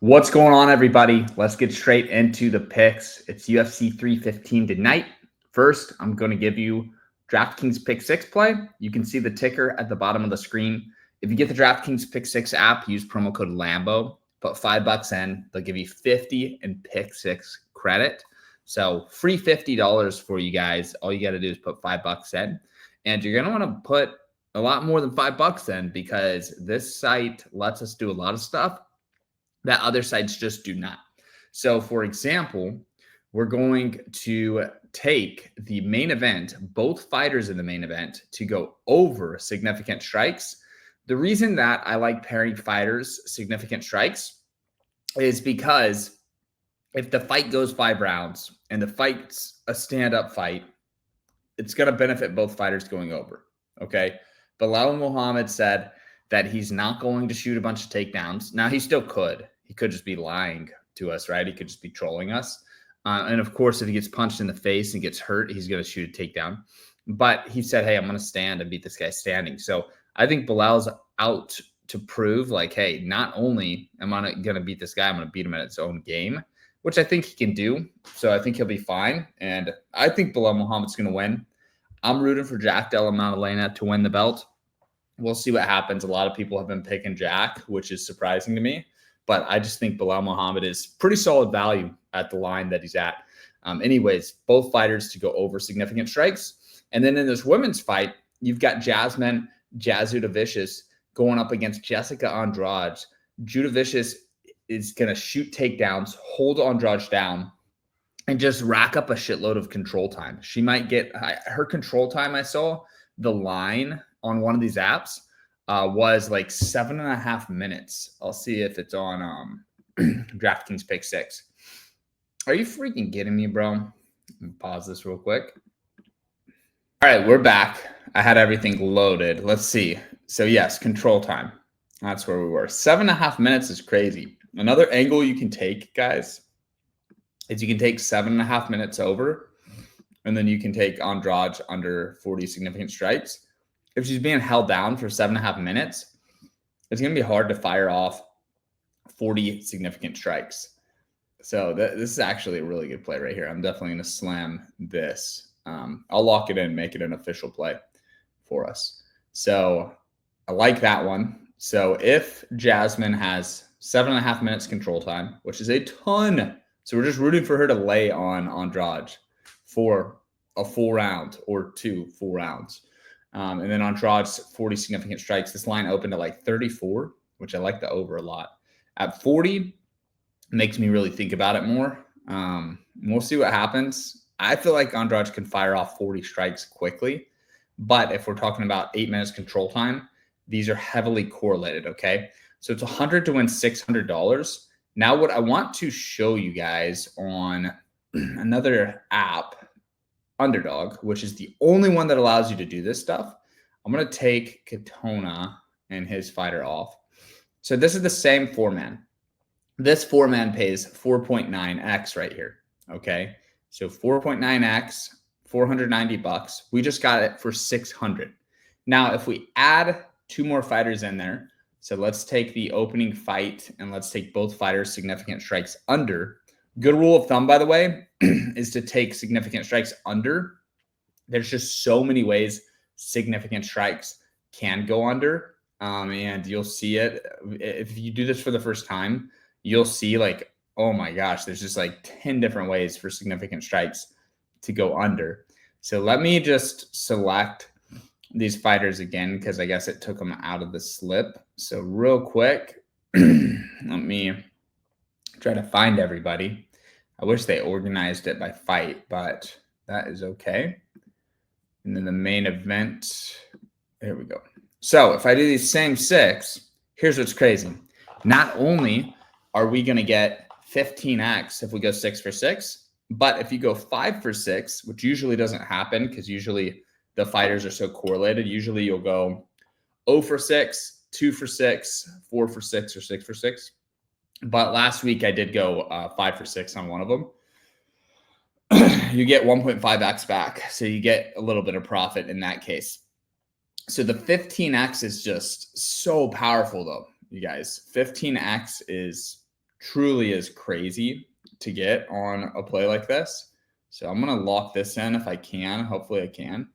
What's going on, everybody? Let's get straight into the picks. It's UFC 315 tonight. First, I'm going to give you DraftKings Pick 6 play. You can see the ticker at the bottom of the screen. If you get the DraftKings Pick 6 app, use promo code LAMBO. Put $5 in. They'll give you $50 in Pick 6 credit. So free $50 for you guys. All you got to do is put $5 in. And you're going to want to put a lot more than $5 in because this site lets us do a lot of stuff that other sites just do not. So for example, we're going to take the main event, both fighters in the main event, to go over significant strikes. The reason that I like pairing fighters significant strikes is because if the fight goes 5 rounds and the fight's a stand-up fight, it's going to benefit both fighters going over, okay? Belal Muhammad said that he's not going to shoot a bunch of takedowns. Now, he still could. He could just be lying to us, right? He could just be trolling us. And of course, if he gets punched in the face and ggets hurt, he's going to shoot a takedown. But he said, hey, I'm going to stand and beat this guy standing. So I think Belal's out to prove, like, hey, not only am I going to beat this guy, I'm going to beat him at its own game, which I think he can do. So I think he'll be fine. And I think Belal Muhammad's going to win. I'm rooting for Jack Della Maddalena to win the belt. We'll see what happens. A lot of people have been picking Jack, which is surprising to me. But I just think Belal Muhammad is pretty solid value at the line that he's at. Anyways, both fighters to go over significant strikes. And then in this women's fight, you've got Jasmine Jasudavicius going up against Jessica Andrade. Judavicius is going to shoot takedowns, hold Andrade down, and just rack up a shitload of control time. She might get her control time. I saw the line on one of these apps was like 7.5 minutes. I'll see if it's on DraftKings Pick 6. Are you freaking kidding me, bro? Let me pause this real quick. All right, we're back. I had everything loaded. Let's see. So yes, control time. That's where we were. 7.5 minutes is crazy. Another angle you can take, guys, is you can take 7.5 minutes over, and then you can take Andrade under 40 significant strikes. If she's being held down for 7.5 minutes, it's going to be hard to fire off 40 significant strikes. So this is actually a really good play right here. I'm definitely going to slam this. I'll lock it in, make it an official play for us. So I like that one. So if Jasmine has 7.5 minutes control time, which is a ton, so we're just rooting for her to lay on Andrade for a full round or 2 full rounds. And then Andrade's 40 significant strikes. This line opened at like 34, which I like the over a lot. At 40, makes me really think about it more. We'll see what happens. I feel like Andrade can fire off 40 strikes quickly. But if we're talking about 8 minutes control time, these are heavily correlated, okay? So it's $100 to win $600. Now, what I want to show you guys on another app, Underdog, which is the only one that allows you to do this stuff. I'm going to take Katona and his fighter off. So this is the same 4-man. This 4-man pays 4.9x right here. Okay. So 4.9x, $490. We just got it for 600. Now, if we add 2 more fighters in there, so let's take the opening fight and let's take both fighters significant strikes under. Good rule of thumb, by the way, is to take significant strikes under. There's just so many ways significant strikes can go under. And you'll see it. If you do this for the first time, you'll see like, oh my gosh, there's just like 10 different ways for significant strikes to go under. So let me just select these fighters again, because I guess it took them out of the slip. So real quick, let me try to find everybody. I wish they organized it by fight, but that is okay. And then the main event, there we go. So if I do these same 6, here's what's crazy. Not only are we going to get 15x if we go 6 for 6, but if you go 5 for 6, which usually doesn't happen because usually the fighters are so correlated, usually you'll go 0 for 6, 2 for 6, 4 for 6, or 6 for 6. But last week I did go 5 for 6 on one of them. You get 1.5x back. So you get a little bit of profit in that case. So the 15x is just so powerful though, you guys. 15x is truly is crazy to get on a play like this. So I'm going to lock this in if I can. Hopefully I can.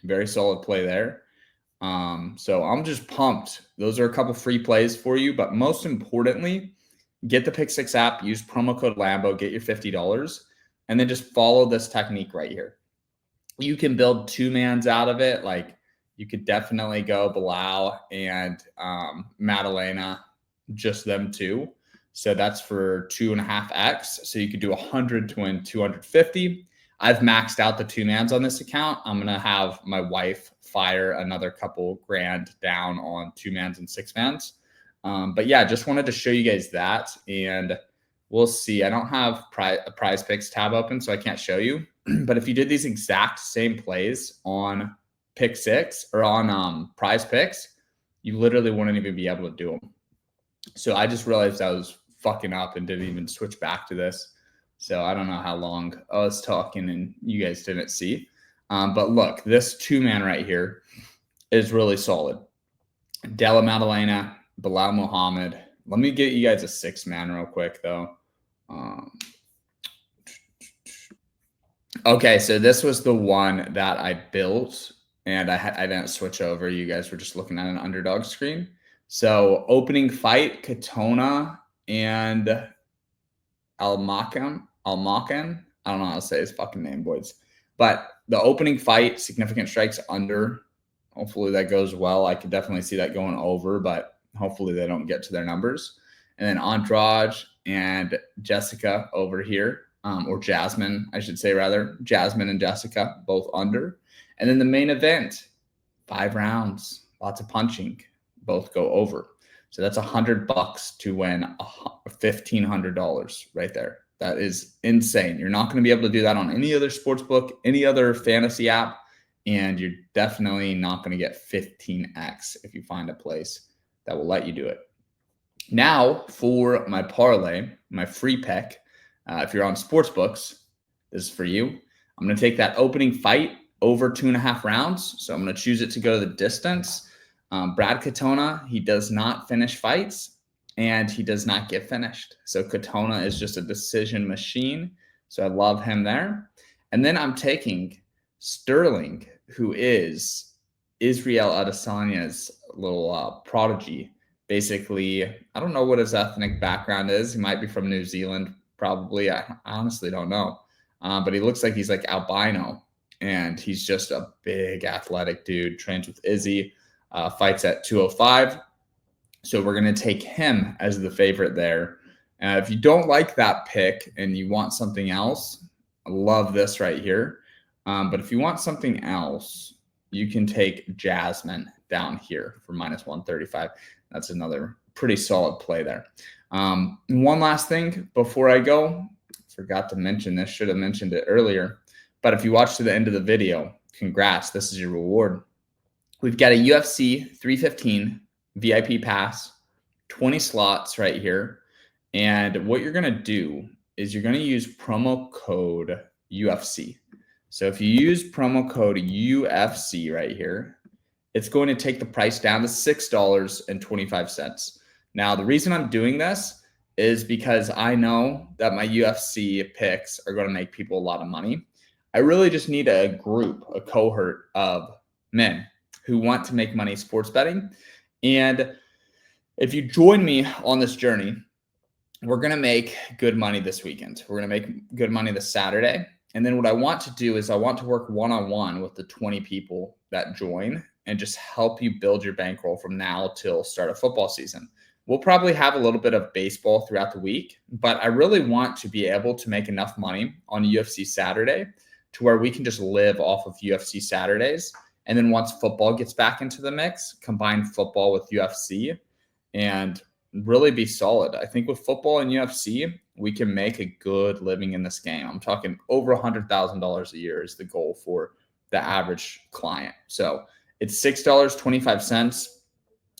Very solid play there. So I'm just pumped. Those are a couple free plays for you, but most importantly, get the Pick Six app, use promo code Lambo, get your $50, and then just follow this technique right here. You can build two-mans out of it. Like you could definitely go Bilal and Madalena, just them two. So that's for 2.5x. So you could do 100 to win 250. I've maxed out the two-mans on this account. I'm going to have my wife fire another couple grand down on two-mans and six-mans. But yeah, just wanted to show you guys that. And we'll see. I don't have a Prize Picks tab open, so I can't show you. But if you did these exact same plays on Pick Six or on Prize Picks, you literally wouldn't even be able to do them. So I just realized I was fucking up and didn't even switch back to this. So I don't know how long I was talking and you guys didn't see. But look, this two-man right here is really solid. Della Maddalena, Bilal Muhammad. Let me get you guys a six-man real quick, though. Okay, so this was the one that I built, and I didn't switch over. You guys were just looking at an underdog screen. So opening fight, Katona and Almakan. I don't know how to say his fucking name, boys. But the opening fight, significant strikes under. Hopefully that goes well. I could definitely see that going over, but hopefully they don't get to their numbers. And then Andrade and Jessica over here, or Jasmine, I should say rather. Jasmine and Jessica, both under. And then the main event, 5 rounds, lots of punching, both go over. So that's $100 to win $1,500 right there. That is insane. You're not going to be able to do that on any other sports book, any other fantasy app, and you're definitely not going to get 15x if you find a place that will let you do it. Now for my parlay, my free pick. If you're on sportsbooks, this is for you. I'm going to take that opening fight over 2.5 rounds. So I'm going to choose it to go the distance. Brad Katona, he does not finish fights and he does not get finished. So Katona is just a decision machine. So I love him there. And then I'm taking Sterling, who is Israel Adesanya's little prodigy. Basically, I don't know what his ethnic background is. He might be from New Zealand, probably. I honestly don't know. But he looks like he's like albino. And he's just a big athletic dude. Trains with Izzy. Fights at 205. So we're going to take him as the favorite there. If you don't like that pick and you want something else, I love this right here. But if you want something else, you can take Jasmine down here for -135. That's another pretty solid play there. One last thing before I go. Forgot to mention this. Should have mentioned it earlier. But if you watch to the end of the video, congrats. This is your reward. We've got a UFC 315 VIP pass, 20 slots right here. And what you're going to do is you're going to use promo code UFC. So if you use promo code UFC right here, it's going to take the price down to $6.25. Now, the reason I'm doing this is because I know that my UFC picks are going to make people a lot of money. I really just need a group, a cohort of men who want to make money sports betting. And if you join me on this journey, we're going to make good money this weekend. We're going to make good money this Saturday. And then what I want to do is I want to work one-on-one with the 20 people that join and just help you build your bankroll from now till start of football season. We'll probably have a little bit of baseball throughout the week, but I really want to be able to make enough money on UFC Saturday to where we can just live off of UFC Saturdays. And then once football gets back into the mix, combine football with UFC and really be solid. I think with football and UFC, we can make a good living in this game. I'm talking over $100,000 a year is the goal for the average client. So it's $6.25.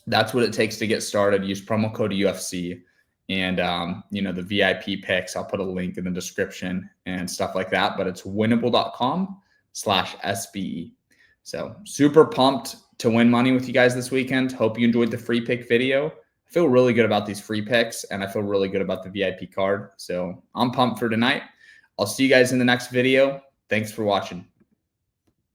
That's what it takes to get started. Use promo code UFC and, the VIP picks. I'll put a link in the description and stuff like that, but it's winnable.com/SBE. So super pumped to win money with you guys this weekend. Hope you enjoyed the free pick video. I feel really good about these free picks, and I feel really good about the VIP card. So I'm pumped for tonight. I'll see you guys in the next video. Thanks for watching.